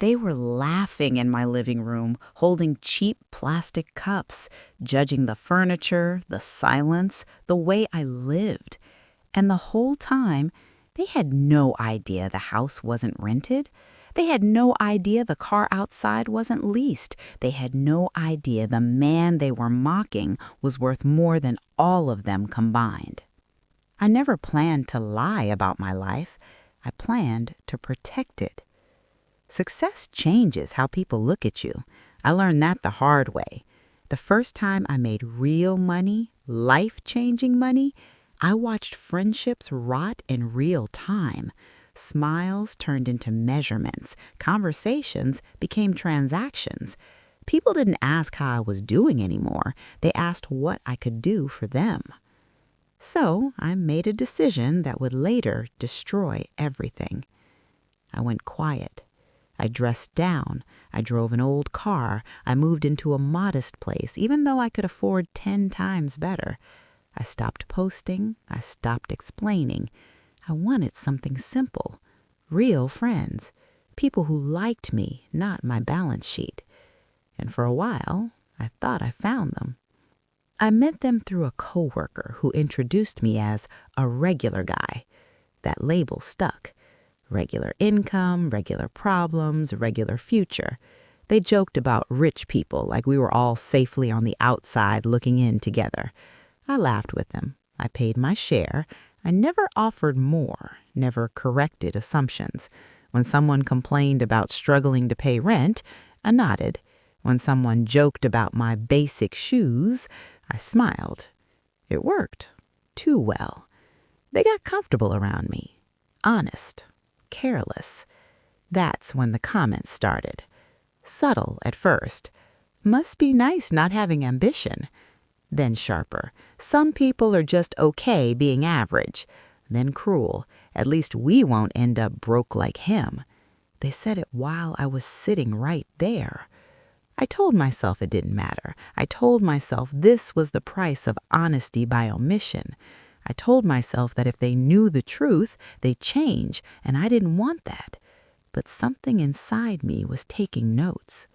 They were laughing in my living room, holding cheap plastic cups, judging the furniture, the silence, the way I lived. And the whole time, they had no idea the house wasn't rented. They had no idea the car outside wasn't leased. They had no idea the man they were mocking was worth more than all of them combined. I never planned to lie about my life. I planned to protect it. Success changes how people look at you. I learned that the hard way. The first time I made real money, life-changing money, I watched friendships rot in real time. Smiles turned into measurements. Conversations became transactions. People didn't ask how I was doing anymore. They asked what I could do for them. So I made a decision that would later destroy everything. I went quiet. I dressed down. I drove an old car. I moved into a modest place, even though I could afford 10 times better. I stopped posting. I stopped explaining. I wanted something simple. Real friends. People who liked me, not my balance sheet. And for a while, I thought I found them. I met them through a coworker who introduced me as a regular guy. That label stuck. Regular income, regular problems, regular future. They joked about rich people like we were all safely on the outside looking in together. I laughed with them. I paid my share. I never offered more, never corrected assumptions. When someone complained about struggling to pay rent, I nodded. When someone joked about my basic shoes, I smiled. It worked. Too well. They got comfortable around me. Honest. Careless. That's when the comments started. Subtle at first. Must be nice not having ambition. Then sharper. Some people are just okay being average. Then cruel. At least we won't end up broke like him. They said it while I was sitting right there. I told myself it didn't matter. I told myself this was the price of honesty by omission. I told myself that if they knew the truth, they'd change, and I didn't want that. But something inside me was taking notes.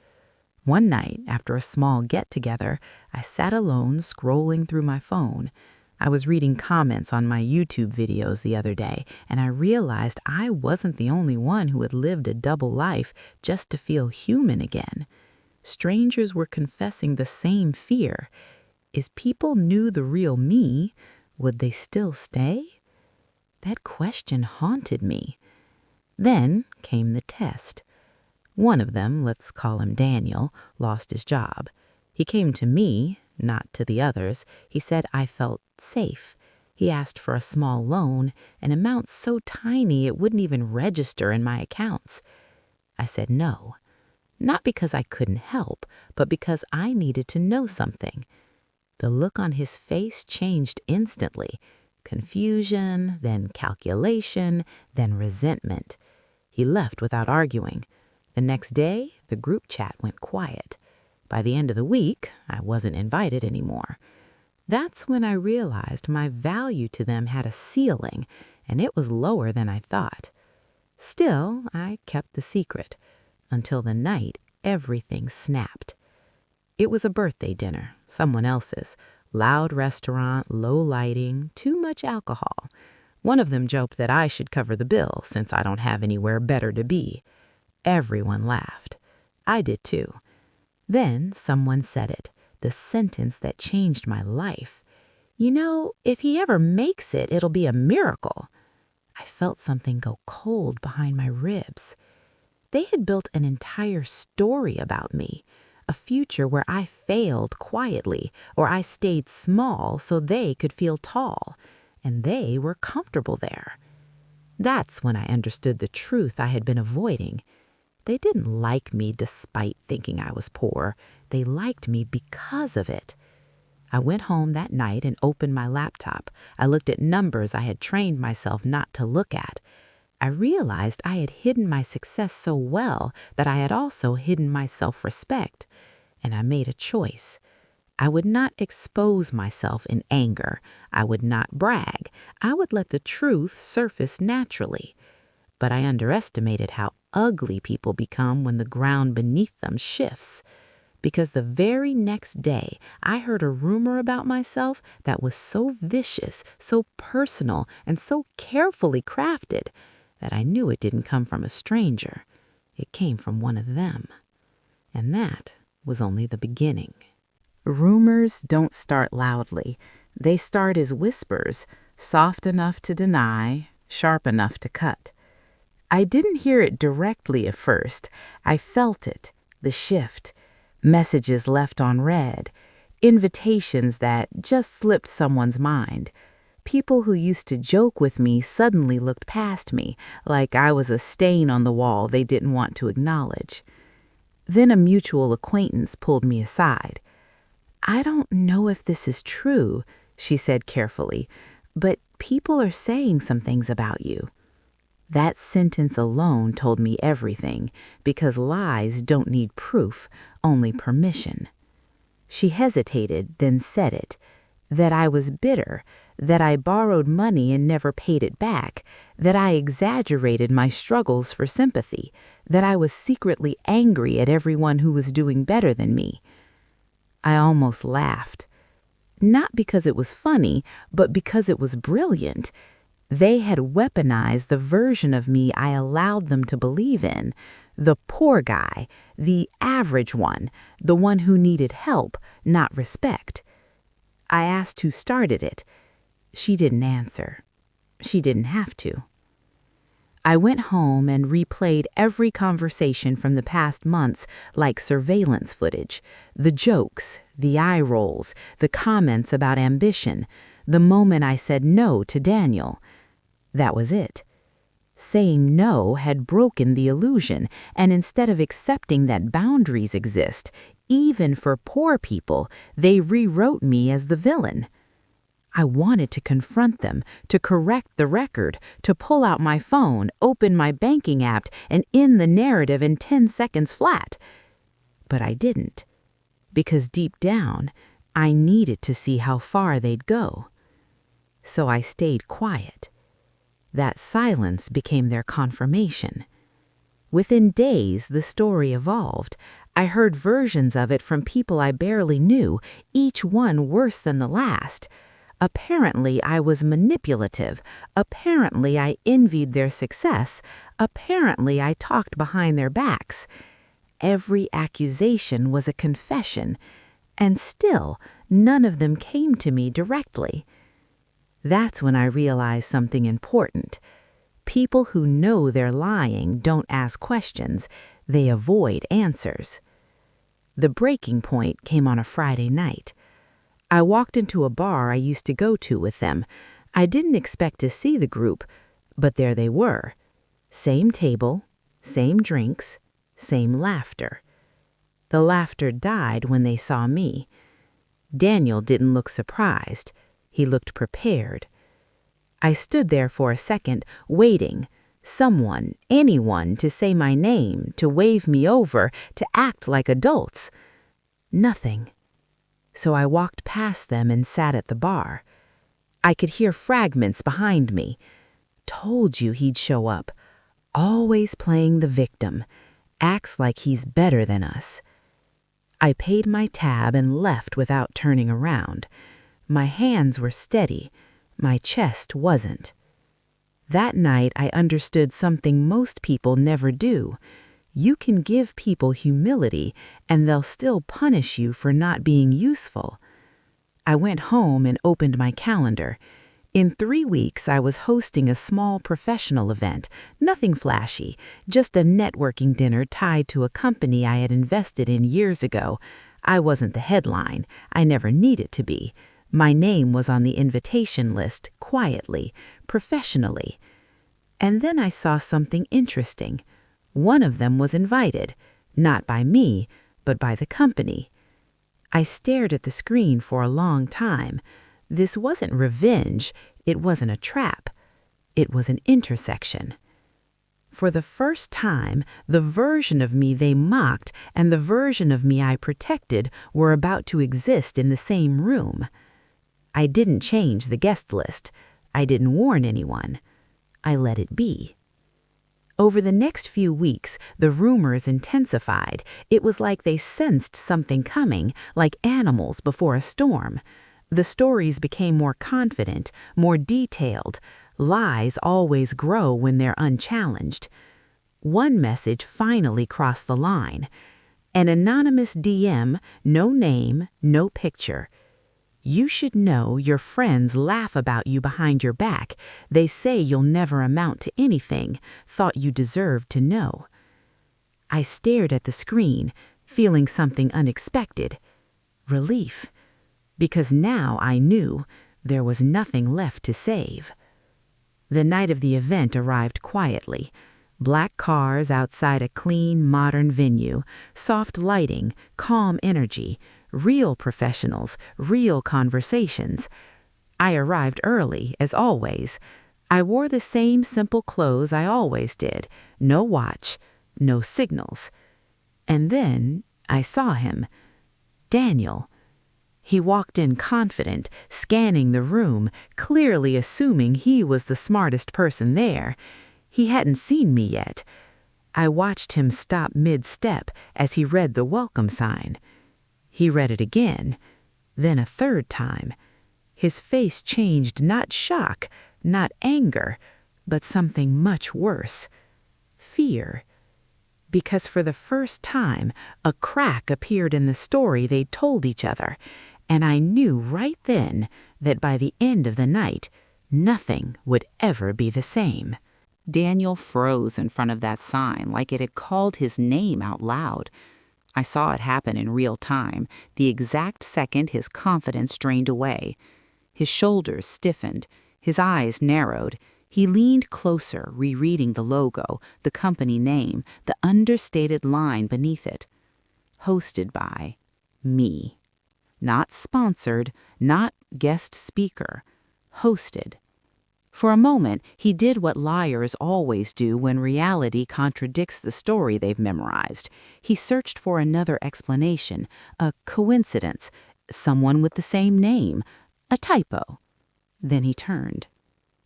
One night, after a small get-together, I sat alone scrolling through my phone. I was reading comments on my YouTube videos the other day, and I realized I wasn't the only one who had lived a double life just to feel human again. Strangers were confessing the same fear. If people knew the real me, would they still stay? That question haunted me. Then came the test. One of them, let's call him Daniel, lost his job. He came to me, not to the others. He said I felt safe. He asked for a small loan, an amount so tiny it wouldn't even register in my accounts. I said no. Not because I couldn't help, but because I needed to know something. The look on his face changed instantly. Confusion, then calculation, then resentment. He left without arguing. The next day, the group chat went quiet. By the end of the week, I wasn't invited anymore. That's when I realized my value to them had a ceiling, and it was lower than I thought. Still, I kept the secret. Until the night, everything snapped. It was a birthday dinner, someone else's. Loud restaurant, low lighting, too much alcohol. One of them joked that I should cover the bill since I don't have anywhere better to be. Everyone laughed. I did too. Then someone said it, the sentence that changed my life. You know, if he ever makes it, it'll be a miracle. I felt something go cold behind my ribs. They had built an entire story about me. A future where I failed quietly, or I stayed small so they could feel tall, and they were comfortable there. That's when I understood the truth I had been avoiding. They didn't like me despite thinking I was poor. They liked me because of it. I went home that night and opened my laptop. I looked at numbers I had trained myself not to look at. I realized I had hidden my success so well that I had also hidden my self-respect, and I made a choice. I would not expose myself in anger. I would not brag. I would let the truth surface naturally. but I underestimated how ugly people become when the ground beneath them shifts. Because the very next day, I heard a rumor about myself that was so vicious, so personal, and so carefully crafted that I knew it didn't come from a stranger. It came from one of them. And that was only the beginning. Rumors don't start loudly. They start as whispers, soft enough to deny, sharp enough to cut. I didn't hear it directly at first. I felt it, the shift. Messages left unread, invitations that just slipped someone's mind. People who used to joke with me suddenly looked past me, like I was a stain on the wall they didn't want to acknowledge. Then a mutual acquaintance pulled me aside. "I don't know if this is true," she said carefully, "but people are saying some things about you." That sentence alone told me everything, because lies don't need proof, only permission. She hesitated, then said it, that I was bitter, that I borrowed money and never paid it back, that I exaggerated my struggles for sympathy, that I was secretly angry at everyone who was doing better than me. I almost laughed. Not because it was funny, but because it was brilliant. They had weaponized the version of me I allowed them to believe in, the poor guy, the average one, the one who needed help, not respect. I asked who started it. She didn't answer. She didn't have to. I went home and replayed every conversation from the past months like surveillance footage. The jokes, the eye rolls, the comments about ambition, the moment I said no to Daniel. That was it. Saying no had broken the illusion, and instead of accepting that boundaries exist, even for poor people, they rewrote me as the villain. I wanted to confront them, to correct the record, to pull out my phone, open my banking app, and end the narrative in 10 seconds flat. But I didn't, because deep down, I needed to see how far they'd go. So I stayed quiet. That silence became their confirmation. Within days, the story evolved. I heard versions of it from people I barely knew, each one worse than the last. Apparently, I was manipulative. Apparently, I envied their success. Apparently, I talked behind their backs. Every accusation was a confession, and still, none of them came to me directly. That's when I realized something important. People who know they're lying don't ask questions, they avoid answers. The breaking point came on a Friday night. I walked into a bar I used to go to with them. I didn't expect to see the group, but there they were. Same table, same drinks, same laughter. The laughter died when they saw me. Daniel didn't look surprised. He looked prepared. I stood there for a second, waiting. Someone, anyone, to say my name, to wave me over, to act like adults. Nothing. So I walked past them and sat at the bar. I could hear fragments behind me. Told you he'd show up. Always playing the victim. Acts like he's better than us. I paid my tab and left without turning around. My hands were steady. My chest wasn't. That night, I understood something most people never do. You can give people humility, and they'll still punish you for not being useful. I went home and opened my calendar. In 3 weeks, I was hosting a small professional event, nothing flashy, just a networking dinner tied to a company I had invested in years ago. I wasn't the headline. I never needed to be. My name was on the invitation list, quietly, professionally. And then I saw something interesting. One of them was invited, not by me, but by the company. I stared at the screen for a long time. This wasn't revenge. It wasn't a trap. It was an intersection. For the first time, the version of me they mocked and the version of me I protected were about to exist in the same room. I didn't change the guest list. I didn't warn anyone. I let it be. Over the next few weeks, the rumors intensified. It was like they sensed something coming, like animals before a storm. The stories became more confident, more detailed. Lies always grow when they're unchallenged. One message finally crossed the line. An anonymous DM, no name, no picture. "You should know your friends laugh about you behind your back. They say you'll never amount to anything, thought you deserved to know." I stared at the screen, feeling something unexpected. Relief. Because now I knew there was nothing left to save. The night of the event arrived quietly. Black cars outside a clean, modern venue, soft lighting, calm energy, real professionals, real conversations. I arrived early, as always. I wore the same simple clothes I always did. No watch, no signals. And then I saw him. Daniel. He walked in confident, scanning the room, clearly assuming he was the smartest person there. He hadn't seen me yet. I watched him stop mid-step as he read the welcome sign. He read it again, then a third time. His face changed, not shock, not anger, but something much worse. Fear. Because for the first time, a crack appeared in the story they'd told each other, and I knew right then that by the end of the night, nothing would ever be the same. Daniel froze in front of that sign like it had called his name out loud. I saw it happen in real time, the exact second his confidence drained away. His shoulders stiffened, his eyes narrowed. He leaned closer, rereading the logo, the company name, the understated line beneath it. Hosted by me. Not sponsored, not guest speaker. Hosted. For a moment, he did what liars always do when reality contradicts the story they've memorized. He searched for another explanation, a coincidence, someone with the same name, a typo. Then he turned.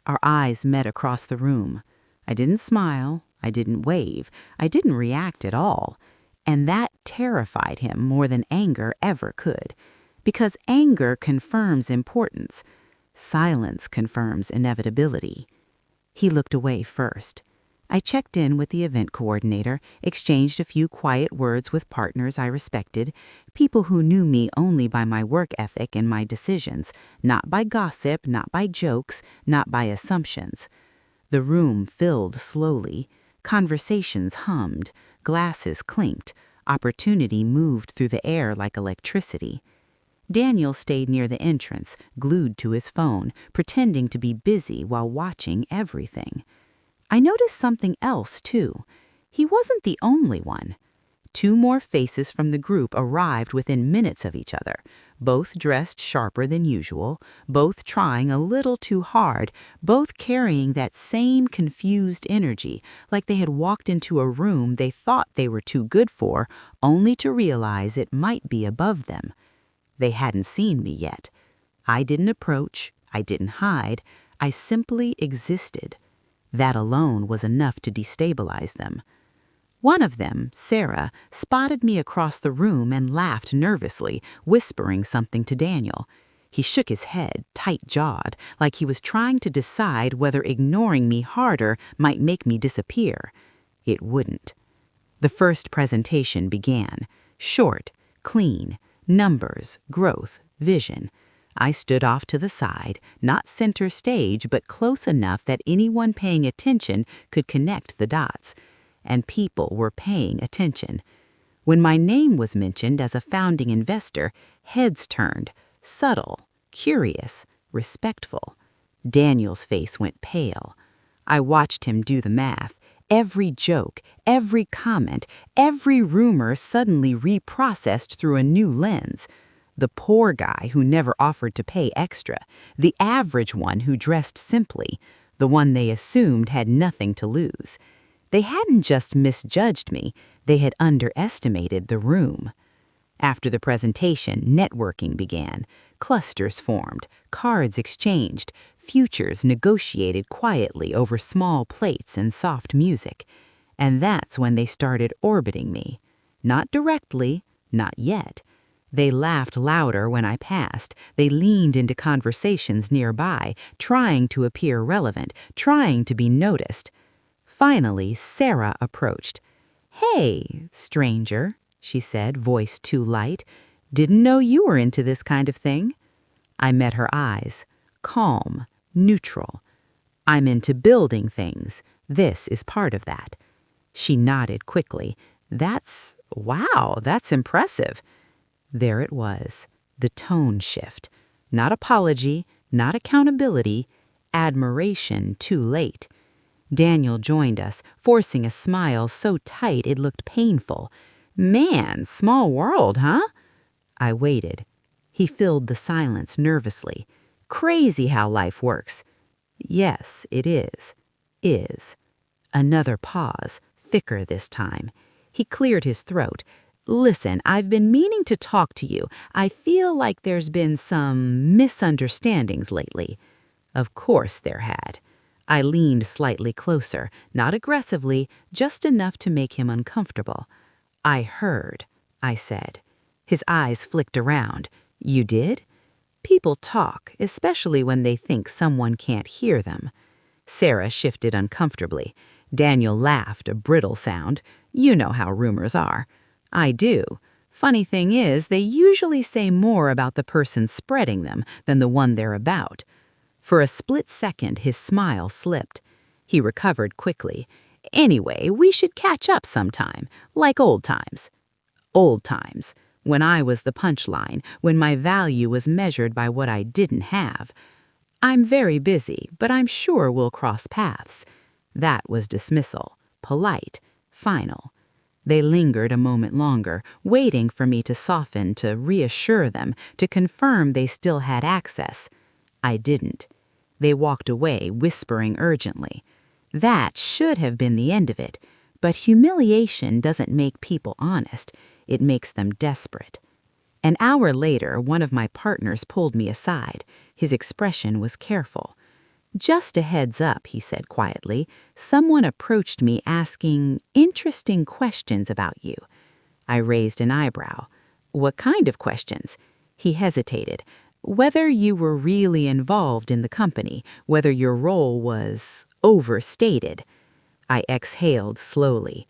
Our eyes met across the room. I didn't smile, I didn't wave, I didn't react at all. And that terrified him more than anger ever could. Because anger confirms importance. Silence confirms inevitability. He looked away first. I checked in with the event coordinator, exchanged a few quiet words with partners I respected, people who knew me only by my work ethic and my decisions, not by gossip, not by jokes, not by assumptions. The room filled slowly. Conversations hummed, glasses clinked, opportunity moved through the air like electricity. Daniel stayed near the entrance, glued to his phone, pretending to be busy while watching everything. I noticed something else, too. He wasn't the only one. 2 more faces from the group arrived within minutes of each other, both dressed sharper than usual, both trying a little too hard, both carrying that same confused energy, like they had walked into a room they thought they were too good for, only to realize it might be above them. They hadn't seen me yet. I didn't approach, I didn't hide, I simply existed. That alone was enough to destabilize them. One of them, Sarah, spotted me across the room and laughed nervously, whispering something to Daniel. He shook his head, tight-jawed, like he was trying to decide whether ignoring me harder might make me disappear. It wouldn't. The first presentation began. Short, clean. Numbers, growth, vision. I stood off to the side, not center stage, but close enough that anyone paying attention could connect the dots. And people were paying attention. When my name was mentioned as a founding investor, heads turned, subtle, curious, respectful. Daniel's face went pale. I watched him do the math. Every joke, every comment, every rumor suddenly reprocessed through a new lens. The poor guy who never offered to pay extra, the average one who dressed simply, the one they assumed had nothing to lose. They hadn't just misjudged me, they had underestimated the room. After the presentation, networking began. Clusters formed, cards exchanged, futures negotiated quietly over small plates and soft music. And that's when they started orbiting me. Not directly, not yet. They laughed louder when I passed. They leaned into conversations nearby, trying to appear relevant, trying to be noticed. Finally, Sarah approached. "Hey, stranger," she said, voice too light. "Didn't know you were into this kind of thing." I met her eyes, calm, neutral. "I'm into building things. This is part of that." She nodded quickly. Wow, that's impressive." There it was, the tone shift. Not apology, not accountability, admiration too late. Daniel joined us, forcing a smile so tight it looked painful. "Man, small world, huh?" I waited. He filled the silence nervously. "Crazy how life works." "Yes, it is. Is." Another pause, thicker this time. He cleared his throat. "Listen, I've been meaning to talk to you. I feel like there's been some misunderstandings lately." Of course there had. I leaned slightly closer, not aggressively, just enough to make him uncomfortable. "I heard," I said. His eyes flicked around. "You did?" People talk, especially when they think someone can't hear them. Sarah shifted uncomfortably. Daniel laughed, a brittle sound. "You know how rumors are." "I do. Funny thing is, they usually say more about the person spreading them than the one they're about." For a split second, his smile slipped. He recovered quickly. "Anyway, we should catch up sometime, like old times." Old times, when I was the punchline, when my value was measured by what I didn't have. "I'm very busy, but I'm sure we'll cross paths." That was dismissal, polite, final. They lingered a moment longer, waiting for me to soften, to reassure them, to confirm they still had access. I didn't. They walked away, whispering urgently. That should have been the end of it, but humiliation doesn't make people honest. It makes them desperate. An hour later, one of my partners pulled me aside. His expression was careful. "Just a heads up," he said quietly. "Someone approached me asking interesting questions about you." I raised an eyebrow. "What kind of questions?" He hesitated. "Whether you were really involved in the company, whether your role was overstated." I exhaled slowly.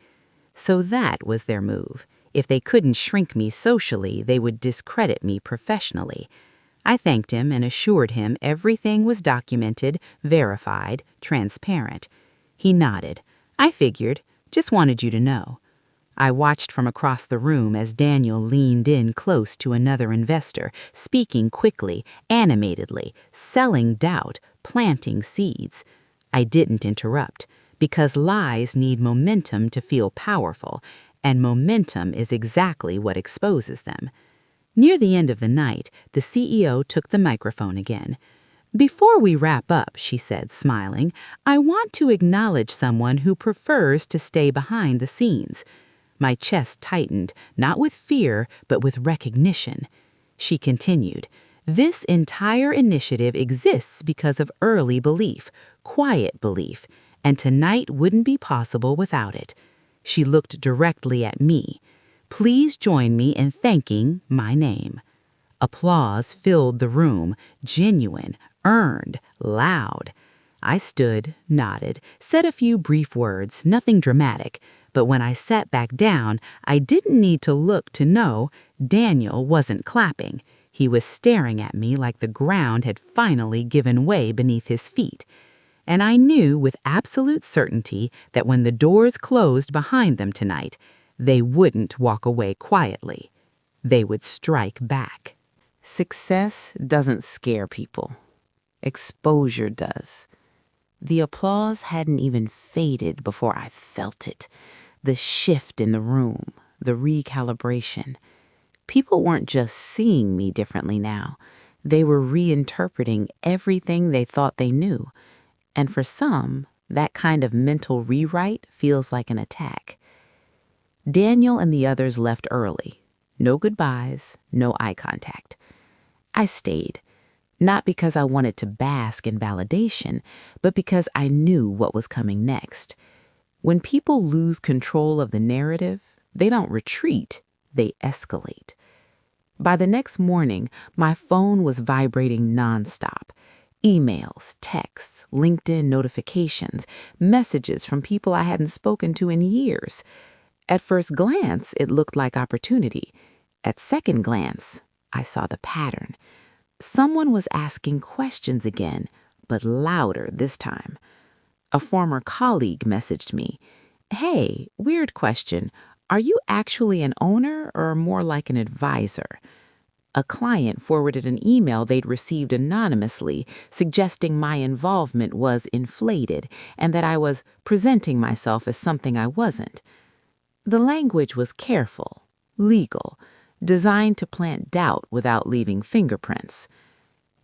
So that was their move. If they couldn't shrink me socially, they would discredit me professionally. I thanked him and assured him everything was documented, verified, transparent. He nodded. "I figured. Just wanted you to know." I watched from across the room as Daniel leaned in close to another investor, speaking quickly, animatedly, selling doubt, planting seeds. I didn't interrupt, because lies need momentum to feel powerful, and momentum is exactly what exposes them. Near the end of the night, the CEO took the microphone again. "Before we wrap up," she said, smiling, "I want to acknowledge someone who prefers to stay behind the scenes." My chest tightened, not with fear, but with recognition. She continued, "This entire initiative exists because of early belief, quiet belief, and tonight wouldn't be possible without it." She looked directly at me. "Please join me in thanking my name." Applause filled the room, genuine, earned, loud. I stood, nodded, said a few brief words, nothing dramatic, but when I sat back down, I didn't need to look to know Daniel wasn't clapping. He was staring at me like the ground had finally given way beneath his feet. And I knew with absolute certainty that when the doors closed behind them tonight, they wouldn't walk away quietly. They would strike back. Success doesn't scare people. Exposure does. The applause hadn't even faded before I felt it. The shift in the room, the recalibration. People weren't just seeing me differently now. They were reinterpreting everything they thought they knew. And for some, that kind of mental rewrite feels like an attack. Daniel and the others left early. No goodbyes, no eye contact. I stayed, not because I wanted to bask in validation, but because I knew what was coming next. When people lose control of the narrative, they don't retreat, they escalate. By the next morning, my phone was vibrating nonstop. Emails, texts, LinkedIn notifications, messages from people I hadn't spoken to in years. At first glance, it looked like opportunity. At second glance, I saw the pattern. Someone was asking questions again, but louder this time. A former colleague messaged me, "Hey, weird question. Are you actually an owner or more like an advisor?" A client forwarded an email they'd received anonymously suggesting my involvement was inflated and that I was presenting myself as something I wasn't. The language was careful, legal, designed to plant doubt without leaving fingerprints.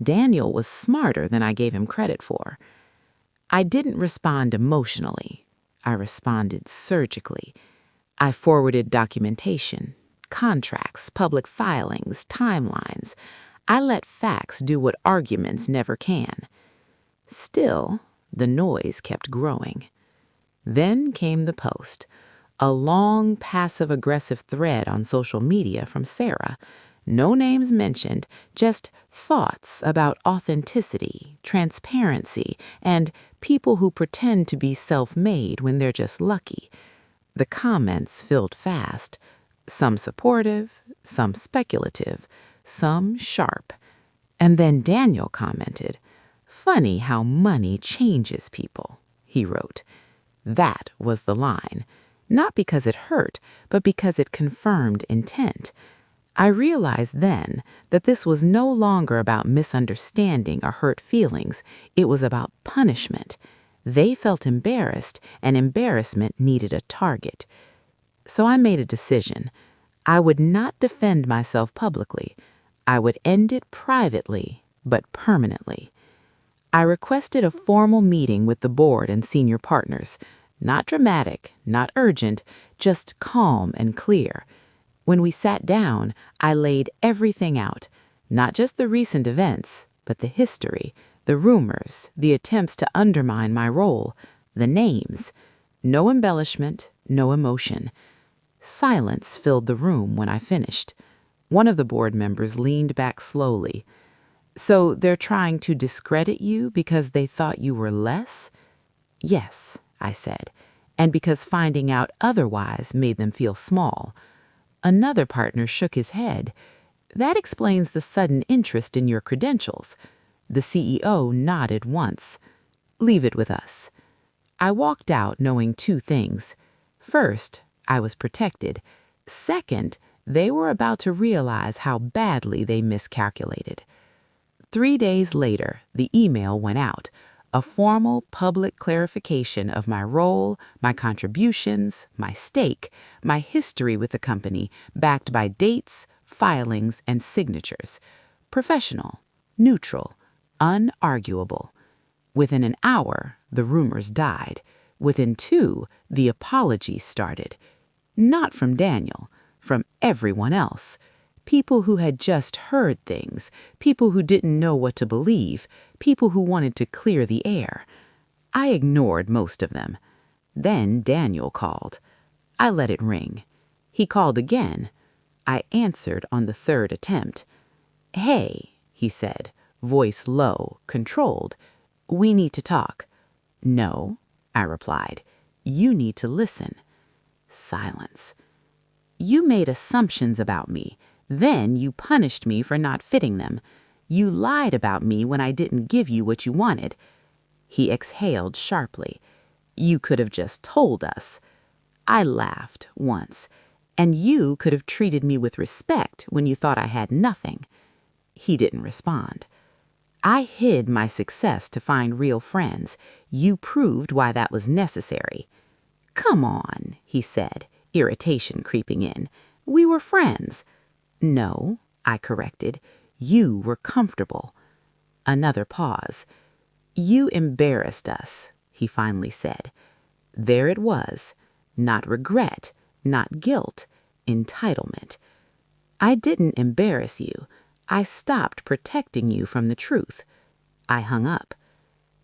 Daniel was smarter than I gave him credit for. I didn't respond emotionally. I responded surgically. I forwarded documentation, contracts, public filings, timelines. I let facts do what arguments never can. Still, the noise kept growing. Then came the post, a long passive-aggressive thread on social media from Sarah. No names mentioned, just thoughts about authenticity, transparency, and people who pretend to be self-made when they're just lucky. The comments filled fast, some supportive, some speculative, some sharp. And then Daniel commented, "Funny how money changes people," he wrote. That was the line, not because it hurt, but because it confirmed intent. I realized then that this was no longer about misunderstanding or hurt feelings. It was about punishment. They felt embarrassed, and embarrassment needed a target. So I made a decision. I would not defend myself publicly. I would end it privately, but permanently. I requested a formal meeting with the board and senior partners. Not dramatic, not urgent, just calm and clear. When we sat down, I laid everything out, not just the recent events, but the history, the rumors, the attempts to undermine my role, the names. No embellishment, no emotion. Silence filled the room when I finished. One of the board members leaned back slowly. "So they're trying to discredit you because they thought you were less?" "Yes," I said, "and because finding out otherwise made them feel small." Another partner shook his head. "That explains the sudden interest in your credentials." The CEO nodded once. "Leave it with us." I walked out knowing two things. First, I was protected. Second, they were about to realize how badly they miscalculated. 3 days later, the email went out. A formal public clarification of my role, my contributions, my stake, my history with the company, backed by dates, filings, and signatures. Professional, neutral, unarguable. Within an hour, the rumors died. Within 2, the apologies started. Not from Daniel, from everyone else. People who had just heard things, people who didn't know what to believe, people who wanted to clear the air. I ignored most of them. Then Daniel called. I let it ring. He called again. I answered on the 3rd attempt. "Hey," he said, voice low, controlled. "We need to talk." "No," I replied. "You need to listen." Silence. "You made assumptions about me. Then you punished me for not fitting them. You lied about me when I didn't give you what you wanted." He exhaled sharply. "You could have just told us." I laughed once. "And you could have treated me with respect when you thought I had nothing." He didn't respond. "I hid my success to find real friends. You proved why that was necessary." "Come on," he said, irritation creeping in. "We were friends." "No," I corrected. "You were comfortable." Another pause. "You embarrassed us," he finally said. There it was. Not regret, not guilt, entitlement. I didn't embarrass you. I stopped protecting you from the truth. I hung up.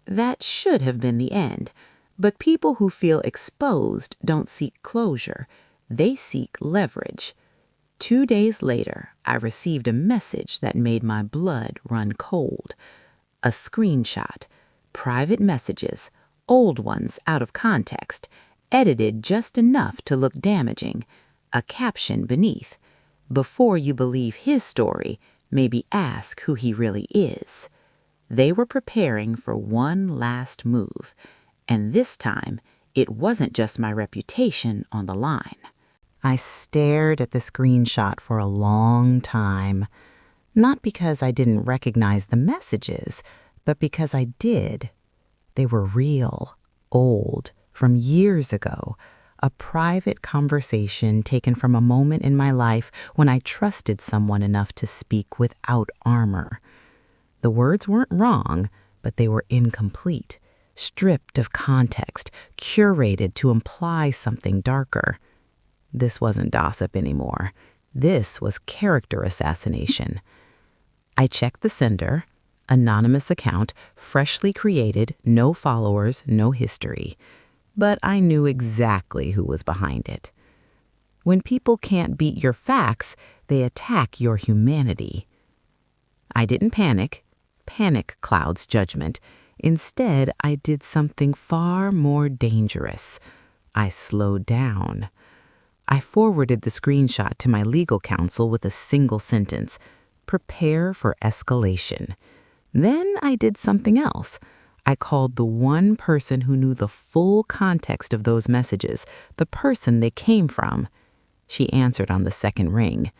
That should have been the end, but people who feel exposed don't seek closure. They seek leverage. 2 days later, I received a message that made my blood run cold. A screenshot, private messages, old ones out of context, edited just enough to look damaging, a caption beneath. Before you believe his story, maybe ask who he really is. They were preparing for one last move, and this time it wasn't just my reputation on the line. I stared at the screenshot for a long time, not because I didn't recognize the messages, but because I did. They were real, old, from years ago, a private conversation taken from a moment in my life when I trusted someone enough to speak without armor. The words weren't wrong, but they were incomplete, stripped of context, curated to imply something darker. This wasn't gossip anymore. This was character assassination. I checked the sender, anonymous account, freshly created, no followers, no history. But I knew exactly who was behind it. When people can't beat your facts, they attack your humanity. I didn't panic. Panic clouds judgment. Instead, I did something far more dangerous. I slowed down. I forwarded the screenshot to my legal counsel with a single sentence: prepare for escalation. Then I did something else. I called the one person who knew the full context of those messages, the person they came from. She answered on the second ring.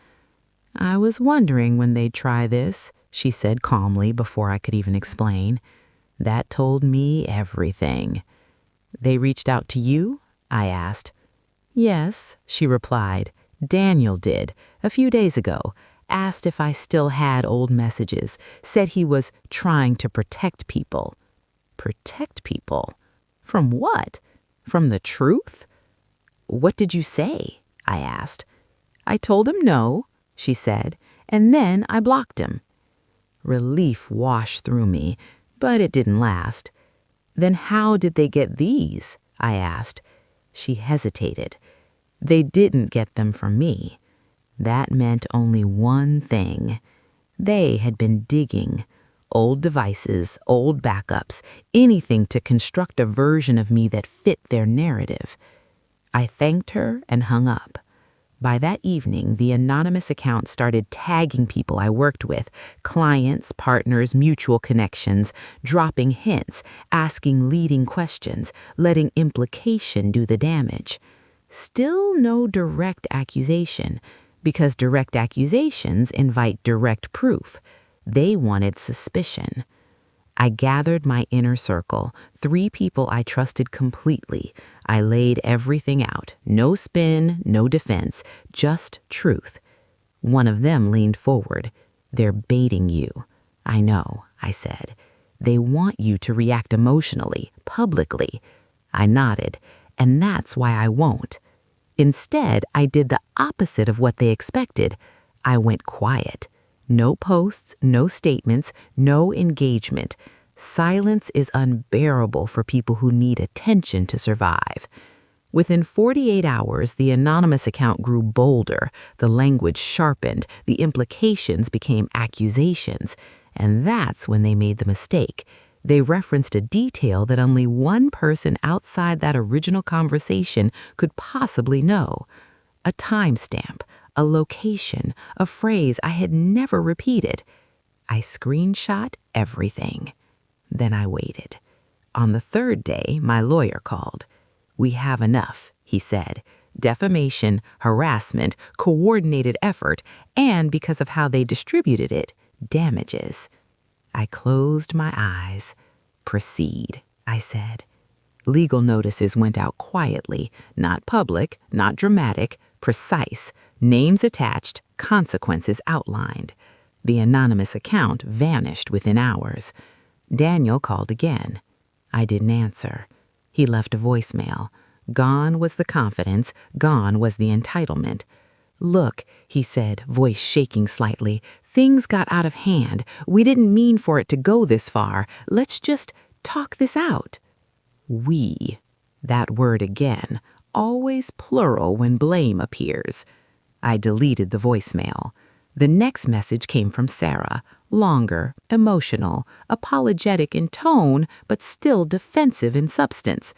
I was wondering when they'd try this, she said calmly before I could even explain. That told me everything. They reached out to you? I asked. Yes, she replied. Daniel did, a few days ago. Asked if I still had old messages, said he was trying to protect people. Protect people? From what? From the truth? What did you say? I asked. I told him no, she said, and then I blocked him. Relief washed through me, but it didn't last. Then how did they get these? I asked. She hesitated. They didn't get them from me. That meant only one thing. They had been digging. Old devices, old backups, anything to construct a version of me that fit their narrative. I thanked her and hung up. By that evening, the anonymous account started tagging people I worked with, clients, partners, mutual connections, dropping hints, asking leading questions, letting implication do the damage. Still no direct accusation, because direct accusations invite direct proof. They wanted suspicion. I gathered my inner circle, 3 people I trusted completely. I laid everything out. No spin, no defense, just truth. One of them leaned forward. They're baiting you. I know, I said. They want you to react emotionally, publicly. I nodded, and that's why I won't. Instead, I did the opposite of what they expected. I went quiet. No posts, no statements, no engagement. Silence is unbearable for people who need attention to survive. Within 48 hours, the anonymous account grew bolder, the language sharpened, the implications became accusations, and that's when they made the mistake. They referenced a detail that only one person outside that original conversation could possibly know. A timestamp, a location, a phrase I had never repeated. I screenshot everything. Then I waited. On the 3rd day, my lawyer called. We have enough, he said. Defamation, harassment, coordinated effort, and because of how they distributed it, damages. I closed my eyes. Proceed, I said. Legal notices went out quietly, not public, not dramatic, precise. Names attached, consequences outlined. The anonymous account vanished within hours. Daniel called again. I didn't answer. He left a voicemail. Gone was the confidence, gone was the entitlement. "Look," he said, voice shaking slightly, "things got out of hand. We didn't mean for it to go this far. Let's just talk this out." We. That word again, always plural when blame appears. I deleted the voicemail. The next message came from Sarah, longer, emotional, apologetic in tone, but still defensive in substance.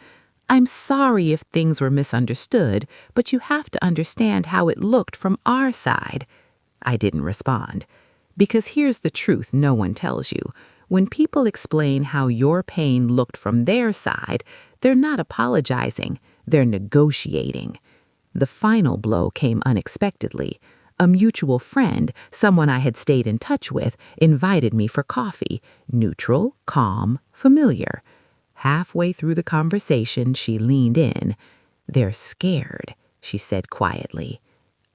"I'm sorry if things were misunderstood, but you have to understand how it looked from our side." I didn't respond. Because here's the truth no one tells you. When people explain how your pain looked from their side, they're not apologizing, they're negotiating. The final blow came unexpectedly. A mutual friend, someone I had stayed in touch with, invited me for coffee. Neutral, calm, familiar. Halfway through the conversation, she leaned in. "They're scared," she said quietly.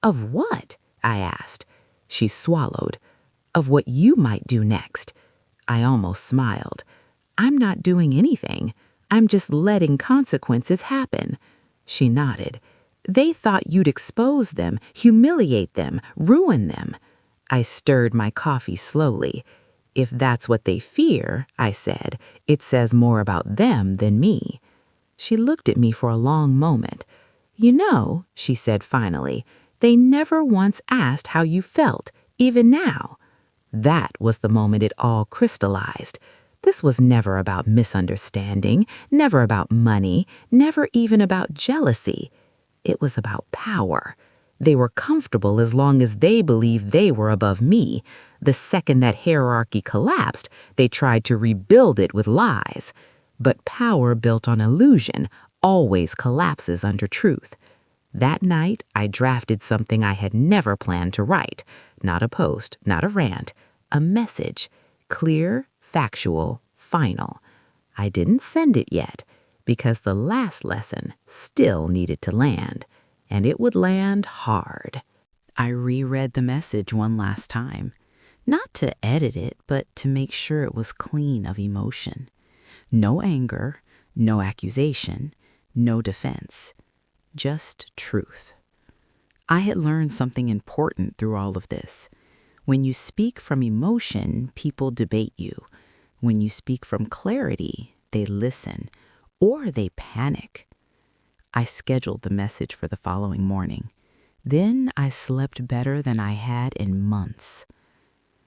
"Of what?" I asked. She swallowed. "Of what you might do next." I almost smiled. "I'm not doing anything. I'm just letting consequences happen." She nodded. "They thought you'd expose them, humiliate them, ruin them." I stirred my coffee slowly. "If that's what they fear," I said, "it says more about them than me." She looked at me for a long moment. "You know," she said finally, "they never once asked how you felt, even now." That was the moment it all crystallized. This was never about misunderstanding, never about money, never even about jealousy. It was about power. They were comfortable as long as they believed they were above me. The second that hierarchy collapsed, they tried to rebuild it with lies. But power built on illusion always collapses under truth. That night, I drafted something I had never planned to write. Not a post, not a rant, a message. Clear, factual, final. I didn't send it yet, because the last lesson still needed to land, and it would land hard. I reread the message one last time, not to edit it, but to make sure it was clean of emotion. No anger, no accusation, no defense. Just truth. I had learned something important through all of this. When you speak from emotion, people debate you. When you speak from clarity, they listen, or they panic. I scheduled the message for the following morning. Then I slept better than I had in months.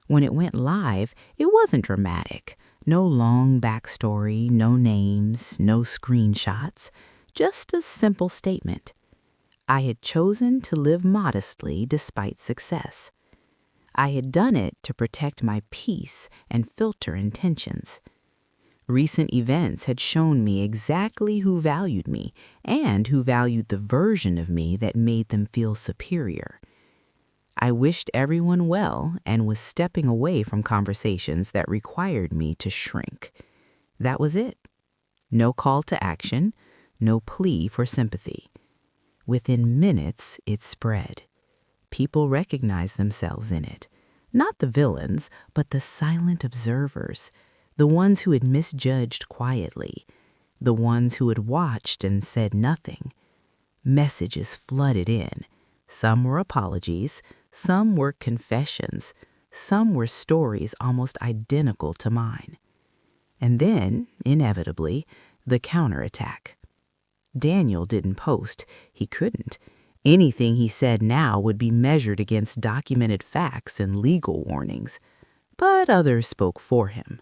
When it went live, it wasn't dramatic. No long backstory, no names, no screenshots. Just a simple statement. I had chosen to live modestly despite success. I had done it to protect my peace and filter intentions. Recent events had shown me exactly who valued me and who valued the version of me that made them feel superior. I wished everyone well and was stepping away from conversations that required me to shrink. That was it. No call to action, no plea for sympathy. Within minutes, it spread. People recognized themselves in it. Not the villains, but the silent observers, the ones who had misjudged quietly, the ones who had watched and said nothing. Messages flooded in. Some were apologies, some were confessions, some were stories almost identical to mine. And then, inevitably, the counterattack. Daniel didn't post. He couldn't. Anything he said now would be measured against documented facts and legal warnings. But others spoke for him.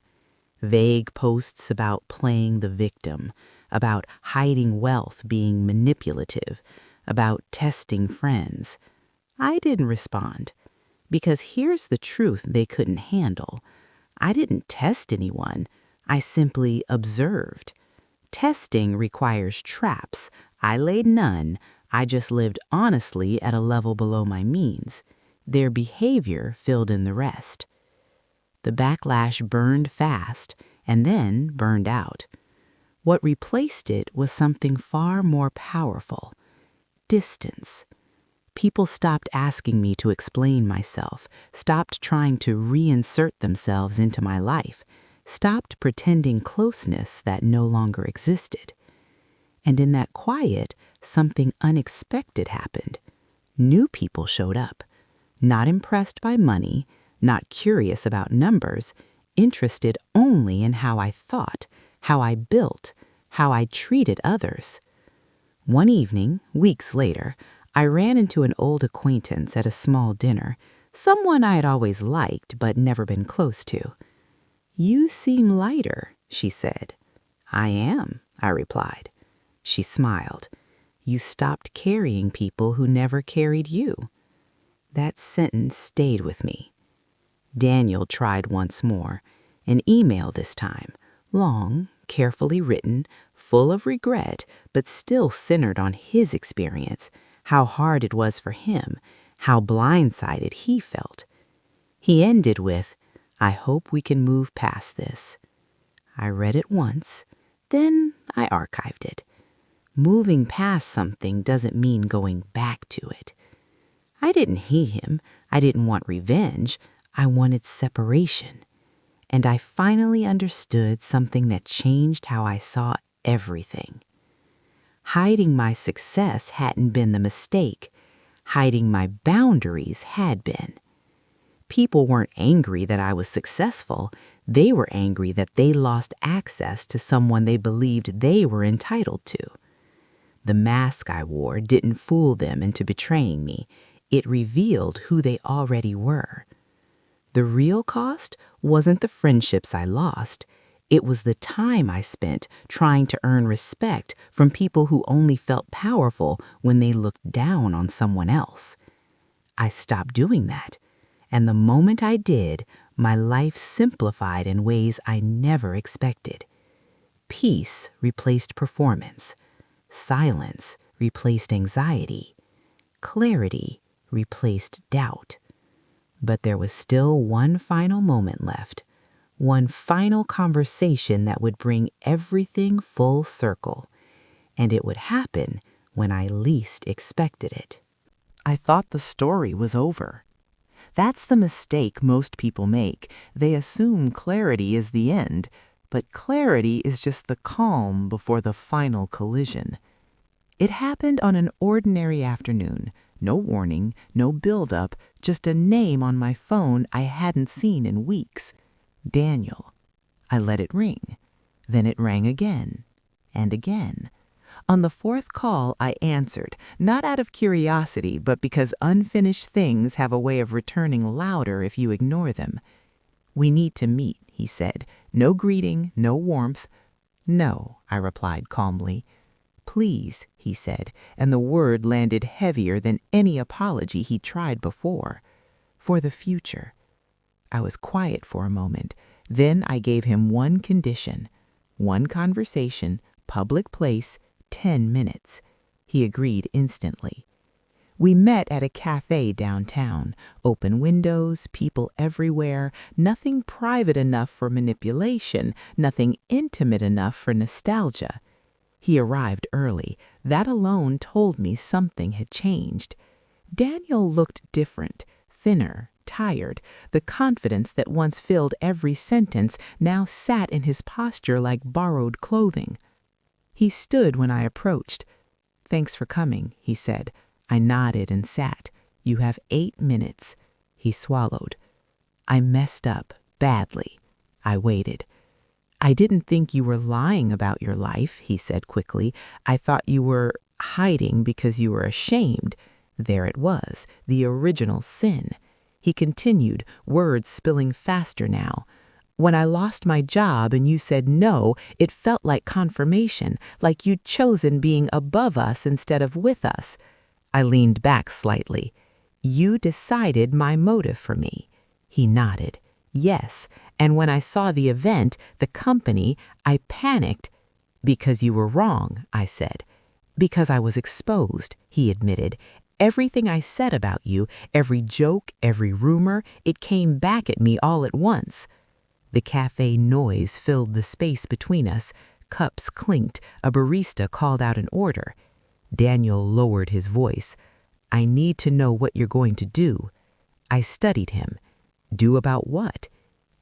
Vague posts about playing the victim, about hiding wealth being manipulative, about testing friends. I didn't respond, because here's the truth they couldn't handle. I didn't test anyone. I simply observed. Testing requires traps. I laid none. I just lived honestly at a level below my means. Their behavior filled in the rest. The backlash burned fast and then burned out. What replaced it was something far more powerful: distance. People stopped asking me to explain myself, stopped trying to reinsert themselves into my life, stopped pretending closeness that no longer existed. And in that quiet, something unexpected happened. New people showed up, not impressed by money, not curious about numbers, interested only in how I thought, how I built, how I treated others. One evening, weeks later, I ran into an old acquaintance at a small dinner, someone I had always liked but never been close to. "You seem lighter," she said. "I am," I replied. She smiled. "You stopped carrying people who never carried you." That sentence stayed with me. Daniel tried once more, an email this time, long, carefully written, full of regret, but still centered on his experience, how hard it was for him, how blindsided he felt. He ended with, "I hope we can move past this." I read it once, then I archived it. Moving past something doesn't mean going back to it. I didn't hate him. I didn't want revenge. I wanted separation. And I finally understood something that changed how I saw everything. Hiding my success hadn't been the mistake. Hiding my boundaries had been. People weren't angry that I was successful. They were angry that they lost access to someone they believed they were entitled to. The mask I wore didn't fool them into betraying me. It revealed who they already were. The real cost wasn't the friendships I lost. It was the time I spent trying to earn respect from people who only felt powerful when they looked down on someone else. I stopped doing that. And the moment I did, my life simplified in ways I never expected. Peace replaced performance. Silence replaced anxiety. Clarity replaced doubt. But there was still one final moment left, one final conversation that would bring everything full circle. And it would happen when I least expected it. I thought the story was over. That's the mistake most people make. They assume clarity is the end, but clarity is just the calm before the final collision. It happened on an ordinary afternoon. No warning, no build-up, just a name on my phone I hadn't seen in weeks. Daniel. I let it ring. Then it rang again and again. On the fourth call, I answered, not out of curiosity, but because unfinished things have a way of returning louder if you ignore them. "We need to meet," he said. "No greeting, no warmth." "No," I replied calmly. "Please," he said, and the word landed heavier than any apology he'd tried before. "For the future." I was quiet for a moment. Then I gave him one condition. One conversation, public place, 10 minutes. He agreed instantly. We met at a cafe downtown. Open windows, people everywhere, nothing private enough for manipulation, nothing intimate enough for nostalgia. He arrived early. That alone told me something had changed. Daniel looked different, thinner, tired. The confidence that once filled every sentence now sat in his posture like borrowed clothing. He stood when I approached. "Thanks for coming," he said. I nodded and sat. "You have 8 minutes." He swallowed. "I messed up, badly." I waited. "I didn't think you were lying about your life," he said quickly. "I thought you were hiding because you were ashamed." There it was, the original sin. He continued, words spilling faster now. "When I lost my job and you said no, it felt like confirmation, like you'd chosen being above us instead of with us." I leaned back slightly. "You decided my motive for me." He nodded. "Yes, and when I saw the event, the company, I panicked." "Because you were wrong," I said. "Because I was exposed," he admitted. "Everything I said about you, every joke, every rumor, it came back at me all at once." The cafe noise filled the space between us. Cups clinked. A barista called out an order. Daniel lowered his voice. "I need to know what you're going to do." I studied him. "Do about what?"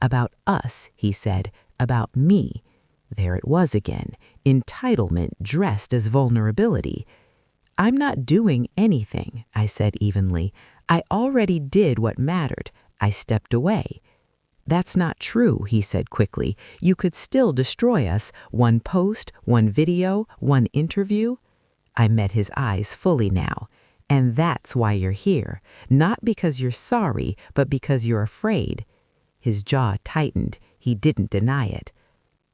"About us," he said. "About me." There it was again. Entitlement dressed as vulnerability. I'm not doing anything, I said evenly. I already did what mattered. I stepped away. That's not true, he said quickly. You could still destroy us. One post, one video, one interview. I met his eyes fully now. And that's why you're here. Not because you're sorry, but because you're afraid. His jaw tightened. He didn't deny it.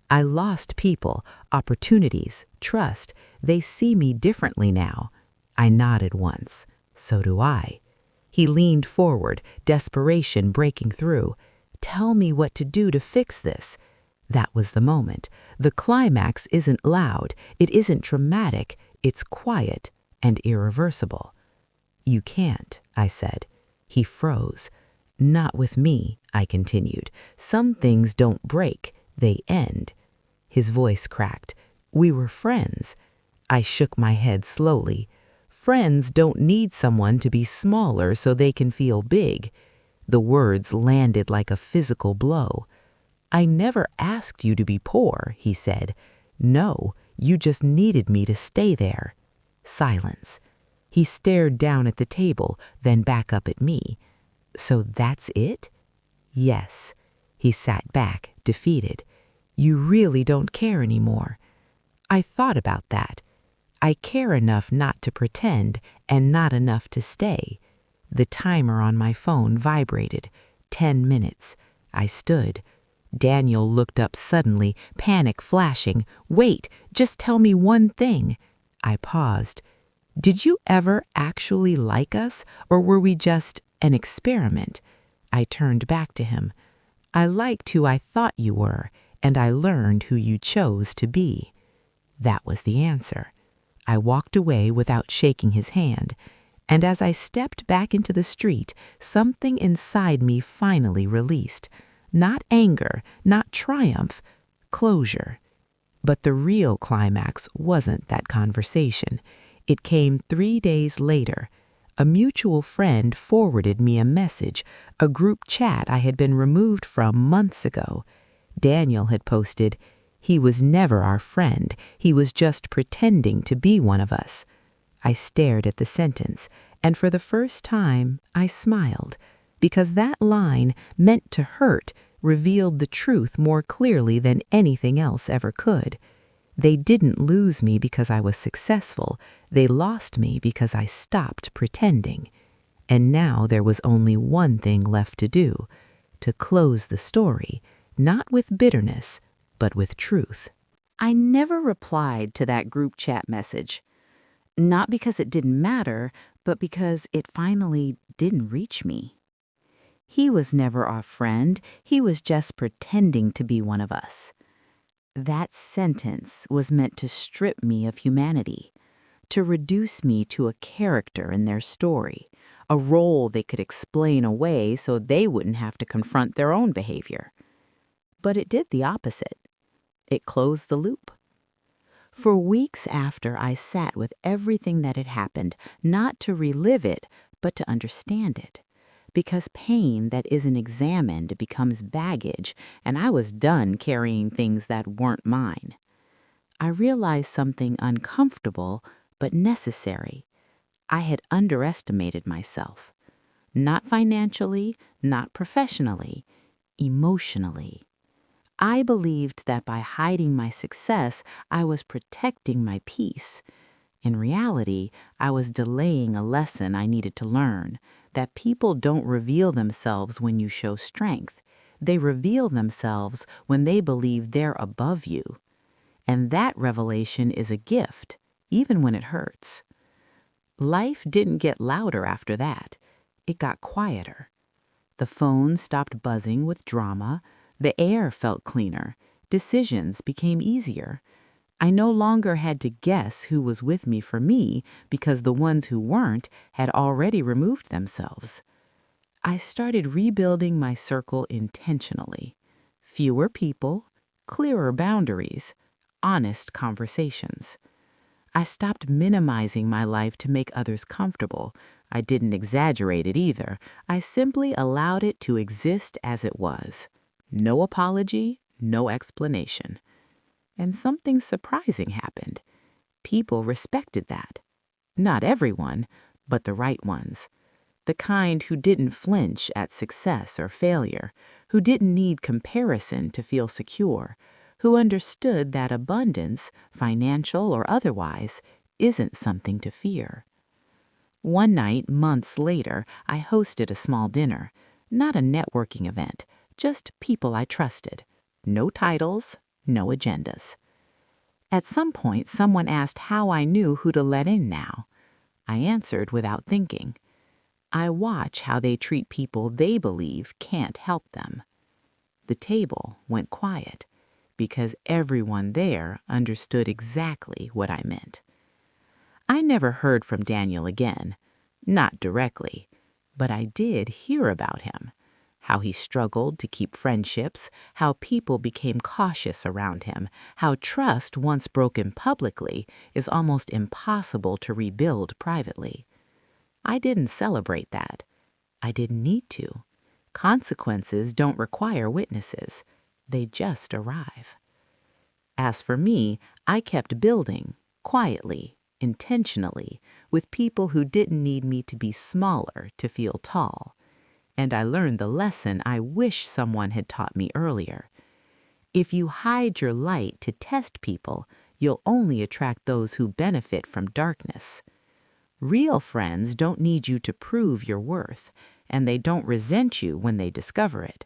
I lost people, opportunities, trust. They see me differently now. I nodded once. So do I. He leaned forward, desperation breaking through. Tell me what to do to fix this. That was the moment. The climax isn't loud. It isn't dramatic. It's quiet and irreversible. You can't, I said. He froze. Not with me, I continued. Some things don't break. They end. His voice cracked. We were friends. I shook my head slowly. Friends don't need someone to be smaller so they can feel big. The words landed like a physical blow. I never asked you to be poor, he said. No, you just needed me to stay there. Silence. He stared down at the table, then back up at me. So that's it? Yes. He sat back, defeated. You really don't care anymore. I thought about that. I care enough not to pretend and not enough to stay. The timer on my phone vibrated. 10 minutes. I stood. Daniel looked up suddenly, panic flashing. Wait, just tell me one thing. I paused. Did you ever actually like us, or were we just an experiment? I turned back to him. I liked who I thought you were, and I learned who you chose to be. That was the answer. I walked away without shaking his hand, and as I stepped back into the street, something inside me finally released. Not anger, not triumph, closure. But the real climax wasn't that conversation. It came 3 days later. A mutual friend forwarded me a message, a group chat I had been removed from months ago. Daniel had posted, "He was never our friend. He was just pretending to be one of us." I stared at the sentence, and for the first time, I smiled, because that line, meant to hurt, revealed the truth more clearly than anything else ever could. They didn't lose me because I was successful. They lost me because I stopped pretending. And now there was only one thing left to do, to close the story, not with bitterness, but with truth. I never replied to that group chat message. Not because it didn't matter, but because it finally didn't reach me. He was never our friend. He was just pretending to be one of us. That sentence was meant to strip me of humanity, to reduce me to a character in their story, a role they could explain away so they wouldn't have to confront their own behavior. But it did the opposite. It closed the loop. For weeks after, I sat with everything that had happened, not to relive it, but to understand it. Because pain that isn't examined becomes baggage, and I was done carrying things that weren't mine. I realized something uncomfortable, but necessary. I had underestimated myself. Not financially, not professionally, emotionally. I believed that by hiding my success, I was protecting my peace. In reality, I was delaying a lesson I needed to learn, that people don't reveal themselves when you show strength. They reveal themselves when they believe they're above you. And that revelation is a gift, even when it hurts. Life didn't get louder after that. It got quieter. The phone stopped buzzing with drama. The air felt cleaner. Decisions became easier. I no longer had to guess who was with me for me because the ones who weren't had already removed themselves. I started rebuilding my circle intentionally. Fewer people, clearer boundaries, honest conversations. I stopped minimizing my life to make others comfortable. I didn't exaggerate it either. I simply allowed it to exist as it was. No apology, no explanation. And something surprising happened. People respected that. Not everyone, but the right ones. The kind who didn't flinch at success or failure, who didn't need comparison to feel secure, who understood that abundance, financial or otherwise, isn't something to fear. One night, months later, I hosted a small dinner. Not a networking event, just people I trusted. No titles, no agendas. At some point, someone asked how I knew who to let in now. I answered without thinking. I watch how they treat people they believe can't help them. The table went quiet because everyone there understood exactly what I meant. I never heard from Daniel again, not directly, but I did hear about him, how he struggled to keep friendships, how people became cautious around him, how trust once broken publicly is almost impossible to rebuild privately. I didn't celebrate that. I didn't need to. Consequences don't require witnesses. They just arrive. As for me, I kept building, quietly, intentionally, with people who didn't need me to be smaller to feel tall. And I learned the lesson I wish someone had taught me earlier. If you hide your light to test people, you'll only attract those who benefit from darkness. Real friends don't need you to prove your worth, and they don't resent you when they discover it.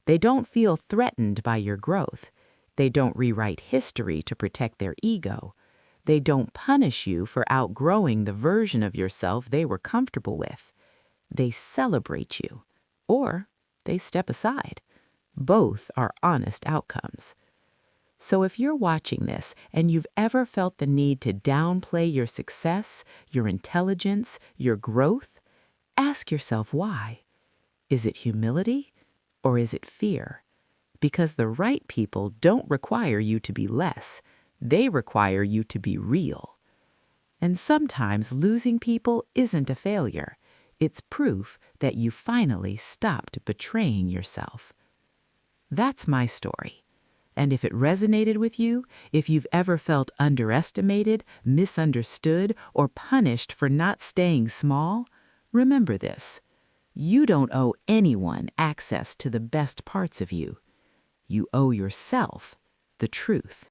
They don't feel threatened by your growth. They don't rewrite history to protect their ego. They don't punish you for outgrowing the version of yourself they were comfortable with. They celebrate you, or they step aside. Both are honest outcomes. So if you're watching this and you've ever felt the need to downplay your success, your intelligence, your growth, ask yourself why. Is it humility or is it fear? Because the right people don't require you to be less. They require you to be real. And sometimes losing people isn't a failure. It's proof that you finally stopped betraying yourself. That's my story. And if it resonated with you, if you've ever felt underestimated, misunderstood, or punished for not staying small, remember this. You don't owe anyone access to the best parts of you. You owe yourself the truth.